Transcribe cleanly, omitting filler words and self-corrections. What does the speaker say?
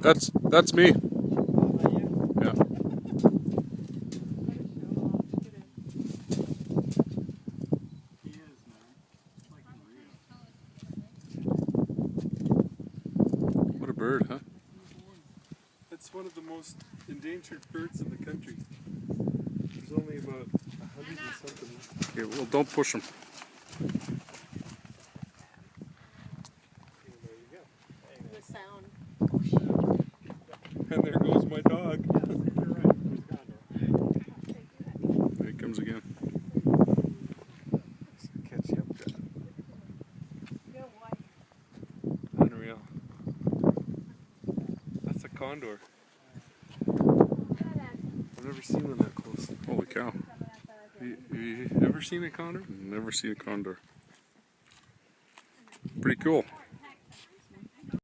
That's me. Yeah. What a bird, huh? It's one of the most endangered birds in the country. There's only about 100 and something. Okay, well, don't push him. The sound. And there goes my dog. There he comes again. Catch you up there. Unreal. That's a condor. I've never seen one that close. Holy cow. You ever seen a condor? Never seen a condor. Pretty cool.